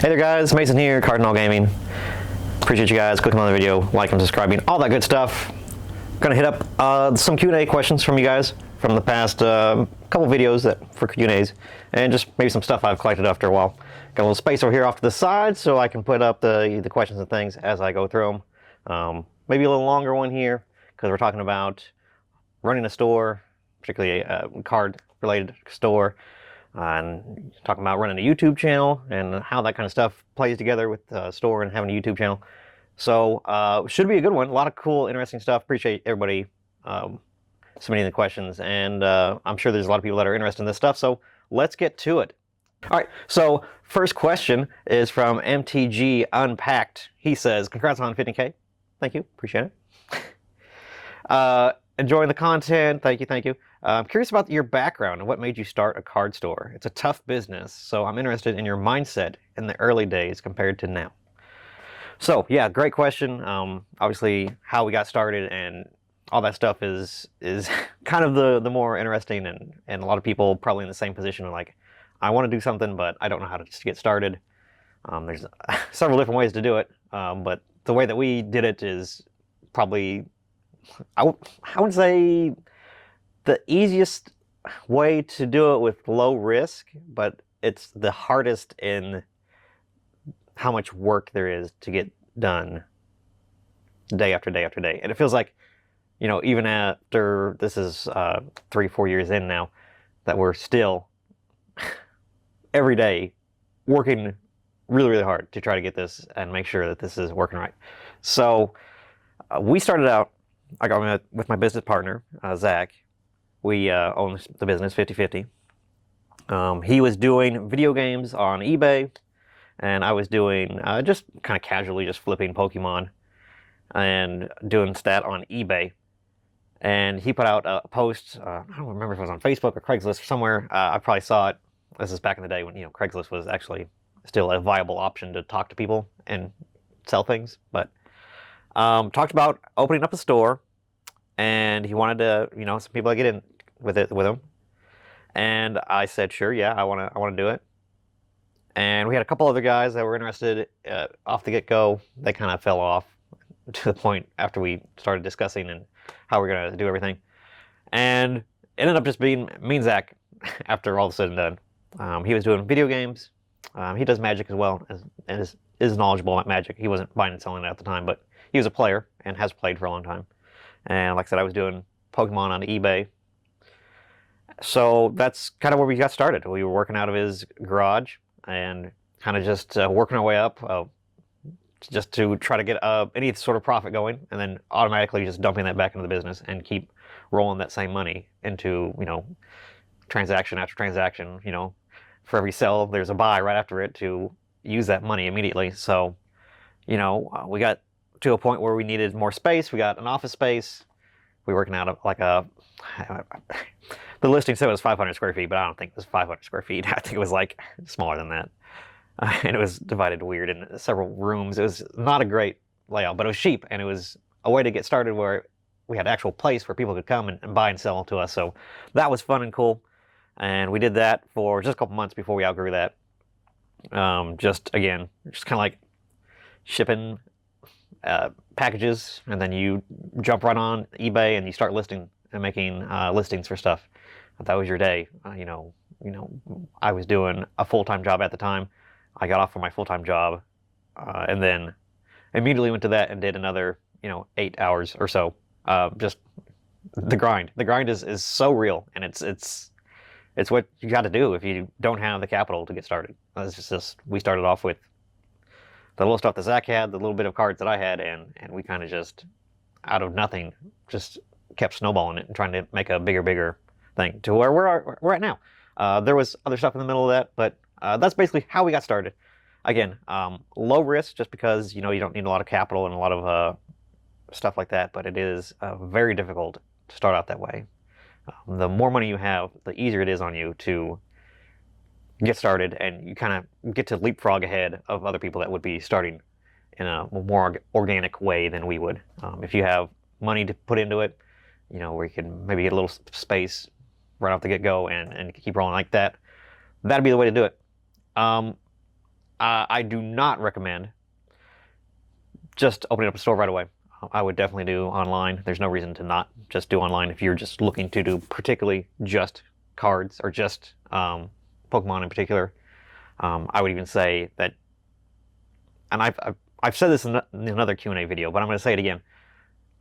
Hey there guys, Mason here, Cardinal Gaming. Appreciate you guys clicking on the video, liking, subscribing, all that good stuff. Gonna hit up some Q&A questions from you guys from the past couple videos for Q&As, and just maybe some stuff I've collected after a while. Got a little space over here off to the side so I can put up the questions and things as I go through them. Maybe a little longer one here because we're talking about running a store, particularly a card-related store. And talking about running a YouTube channel and how that kind of stuff plays together with the store and having a YouTube channel. So should be a good one. A lot of cool, interesting stuff. Appreciate everybody submitting the questions, and I'm sure there's a lot of people that are interested in this stuff. So let's get to it. All right. So first question is from MTG Unpacked. He says, "Congrats on 50K." Thank you. Appreciate it. Enjoying the content. Thank you. Thank you. I'm curious about your background and what made you start a card store. It's a tough business, so I'm interested in your mindset in the early days compared to now. So yeah, great question. Obviously, how we got started and all that stuff is kind of the more interesting, and a lot of people probably in the same position are like, I want to do something, but I don't know how to just get started. There's several different ways to do it, but the way that we did it is probably, I would say, the easiest way to do it with low risk, but it's the hardest in how much work there is to get done day after day after day. And it feels like, you know, even after this is 3-4 years in now, that we're still every day working really, really hard to try to get this and make sure that this is working right. So we started out, I got with my business partner, Zach. We own the business 50-50. He was doing video games on eBay, and I was doing just kind of casually just flipping Pokemon and doing stat on eBay. And he put out a post, I don't remember if it was on Facebook or Craigslist or somewhere. I probably saw it. This is back in the day when, you know, Craigslist was actually still a viable option to talk to people and sell things. But talked about opening up a store, and he wanted to, you know, some people to get in with him. And I said, sure, yeah, I want to do it. And we had a couple other guys that were interested off the get-go. They kind of fell off to the point after we started discussing and how we're going to do everything. And it ended up just being me and Zach after all is said and done. He was doing video games. He does Magic as well, and is knowledgeable about Magic. He wasn't buying and selling it at the time, but he was a player and has played for a long time. And like I said, I was doing Pokemon on eBay. So that's kind of where we got started. We were working out of his garage and kind of just working our way up just to try to get any sort of profit going, and then automatically just dumping that back into the business and keep rolling that same money into, you know, transaction after transaction. You know, for every sell, there's a buy right after it to use that money immediately. So, you know, we got to a point where we needed more space. We got an office space. We were working out of like the listing said it was 500 square feet, but I don't think it was 500 square feet. I think it was like smaller than that. And it was divided weird in several rooms. It was not a great layout, but it was cheap, and it was a way to get started where we had an actual place where people could come and buy and sell to us. So that was fun and cool. And we did that for just a couple months before we outgrew that. Just kind of like shipping packages, and then you jump right on eBay and you start listing and making listings for stuff. That was your day. You know, I was doing a full-time job at the time. I got off from my full-time job, and then immediately went to that and did another, 8 hours or so. Just the grind. The grind is so real, and it's what you got to do if you don't have the capital to get started. It's just we started off with the little stuff that Zach had, the little bit of cards that I had, and we kind of just, out of nothing, just kept snowballing it and trying to make a bigger thing to where we're at now. There was other stuff in the middle of that, but that's basically how we got started. Again, low risk, just because, you don't need a lot of capital and a lot of stuff like that, but it is very difficult to start out that way. The more money you have, the easier it is on you to get started, and you kind of get to leapfrog ahead of other people that would be starting in a more organic way than we would. If you have money to put into it, where you can maybe get a little space right off the get-go and keep rolling like that, that'd be the way to do it. I do not recommend just opening up a store right away. I would definitely do online. There's no reason to not just do online if you're just looking to do particularly just cards or just Pokemon in particular. I would even say that, and I've said this in another Q&A video, but I'm going to say it again.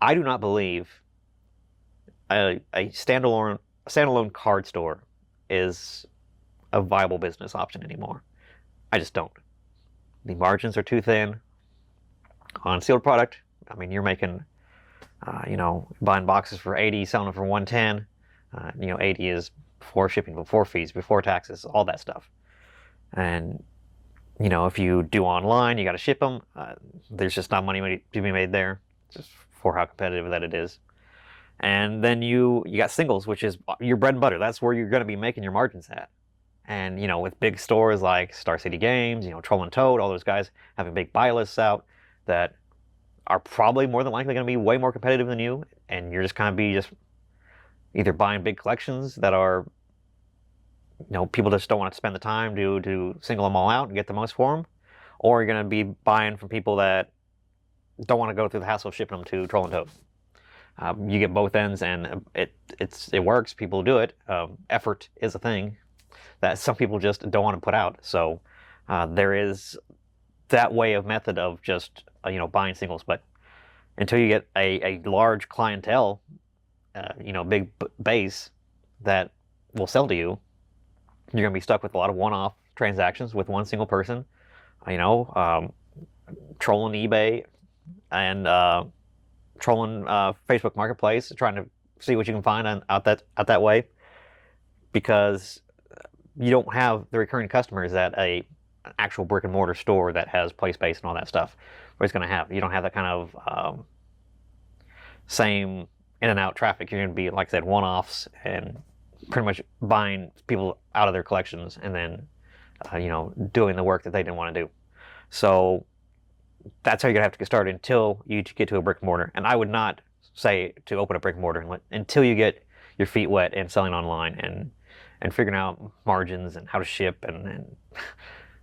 I do not believe a standalone card store is a viable business option anymore. I just don't. The margins are too thin on sealed product. I mean, you're making, buying boxes for 80, selling them for 110. 80 is before shipping, before fees, before taxes, all that stuff. And, if you do online, you got to ship them. There's just not money to be made there, just for how competitive that it is. And then you got singles, which is your bread and butter. That's where you're going to be making your margins at. And, with big stores like Star City Games, Troll and Toad, all those guys having big buy lists out that are probably more than likely going to be way more competitive than you. And you're just kind of be just either buying big collections that are, people just don't want to spend the time to single them all out and get the most for them. Or you're going to be buying from people that don't want to go through the hassle of shipping them to Troll and Toad. You get both ends, and it works. People do it. Effort is a thing that some people just don't want to put out. So there is that method of just buying singles. But until you get a large clientele, big base that will sell to you, you're going to be stuck with a lot of one-off transactions with one single person. Trolling eBay and trolling Facebook Marketplace, trying to see what you can find out that way, because you don't have the recurring customers that an actual brick and mortar store that has play space and all that stuff where it's going to have. You don't have that kind of same in and out traffic. You're going to be, like I said, one-offs and pretty much buying people out of their collections and then doing the work that they didn't want to do. So that's how you're going to have to get started until you get to a brick and mortar. And I would not say to open a brick and mortar until you get your feet wet and selling online and figuring out margins and how to ship and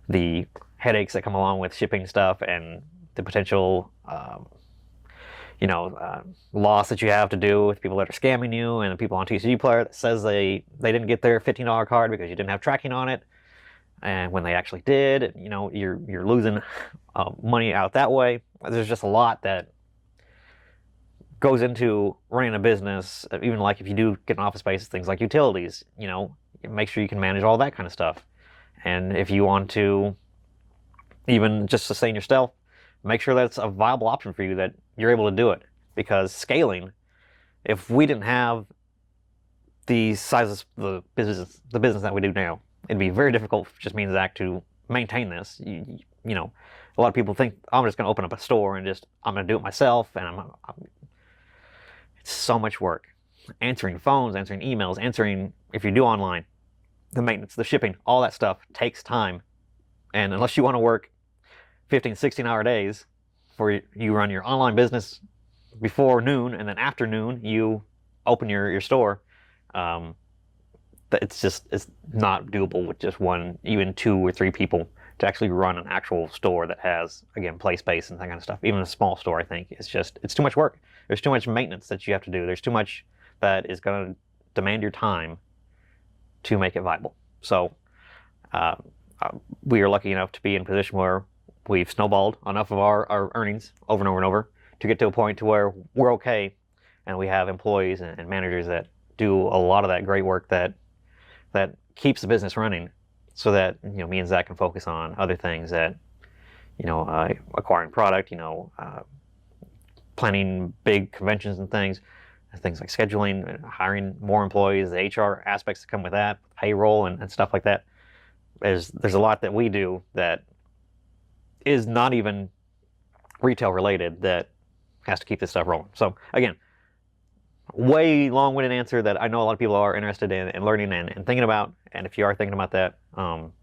the headaches that come along with shipping stuff and the potential loss that you have to do with people that are scamming you and the people on TCG Player that says they didn't get their $15 card because you didn't have tracking on it, and when they actually did, you're losing money out that way. There's just a lot that goes into running a business, even like if you do get an office space, things like utilities, make sure you can manage all that kind of stuff. And if you want to even just sustain yourself, make sure that it's a viable option for you, that you're able to do it. Because scaling, if we didn't have the sizes, the business that we do now, it'd be very difficult for just me and Zach to maintain this. A lot of people think I'm just going to open up a store and I'm going to do it myself, and it's so much work. Answering phones, answering emails, if you do online, the maintenance, the shipping, all that stuff takes time. And unless you want to work 15, 16-hour days for you run your online business before noon, and then after noon you open your store, it's not doable with just one, even 2 or 3 people to actually run an actual store that has, again, play space and that kind of stuff. Even a small store, I think, it's too much work. There's too much maintenance that you have to do. There's too much that is going to demand your time to make it viable. So we are lucky enough to be in a position where we've snowballed enough of our earnings over and over and over to get to a point to where we're okay, and we have employees and managers that do a lot of that great work that keeps the business running, so that me and Zach can focus on other things, that acquiring product, planning big conventions and things like scheduling, hiring more employees, the HR aspects that come with that, payroll and stuff like that. There's a lot that we do that is not even retail related that has to keep this stuff rolling. So again, way long-winded answer that I know a lot of people are interested in learning and thinking about. And if you are thinking about that,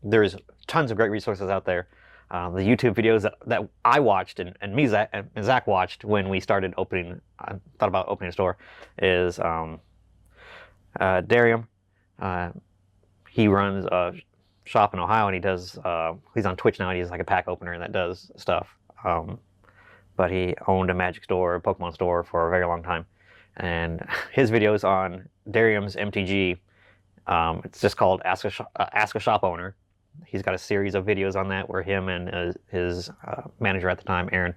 there's tons of great resources out there. The YouTube videos that I watched and Zach watched when we started thought about opening a store, is Darium. He runs shop in Ohio, and he does. He's on Twitch now. And he's like a pack opener that does stuff. But he owned a Magic store, a Pokemon store for a very long time, and his videos on Darium's MTG. It's just called Ask a Shop Owner. He's got a series of videos on that where him and his manager at the time, Aaron,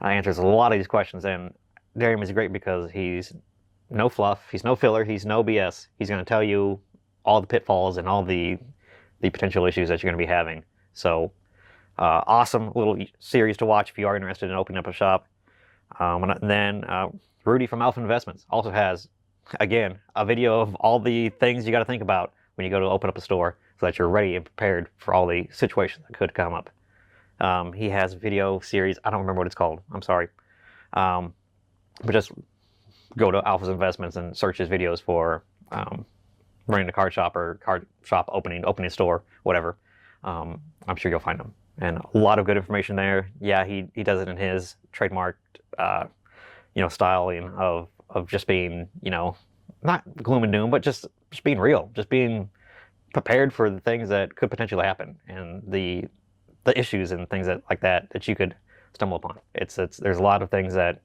answers a lot of these questions. And Darium is great because he's no fluff, he's no filler, he's no BS. He's going to tell you all the pitfalls and all the potential issues that you're going to be having. So awesome little series to watch if you are interested in opening up a shop. And then Rudy from Alpha Investments also has, again, a video of all the things you got to think about when you go to open up a store so that you're ready and prepared for all the situations that could come up. He has a video series, I don't remember what it's called, I'm sorry. But just go to Alpha's Investments and search his videos for running a card shop or card shop opening a store, whatever. I'm sure you'll find them. And a lot of good information there. Yeah, he does it in his trademarked, styling of just being, not gloom and doom, but just being real, just being prepared for the things that could potentially happen and the issues and things like that you could stumble upon. There's a lot of things that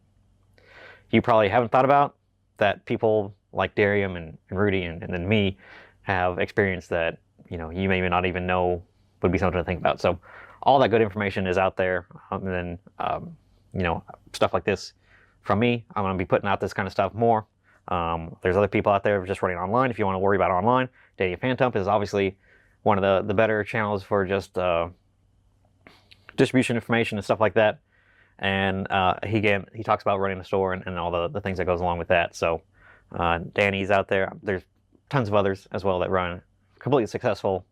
you probably haven't thought about that people like Darium and Rudy and then me have experienced that, you may not even know would be something to think about. So all that good information is out there. And then, stuff like this from me, I'm going to be putting out this kind of stuff more. There's other people out there just running online. If you want to worry about online, Daniel Phantom is obviously one of the better channels for just distribution information and stuff like that. And he talks about running a store and all the things that goes along with that. So Danny's out there. There's tons of others as well that run completely successful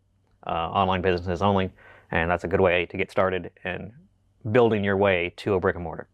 online businesses only, and that's a good way to get started and building your way to a brick and mortar.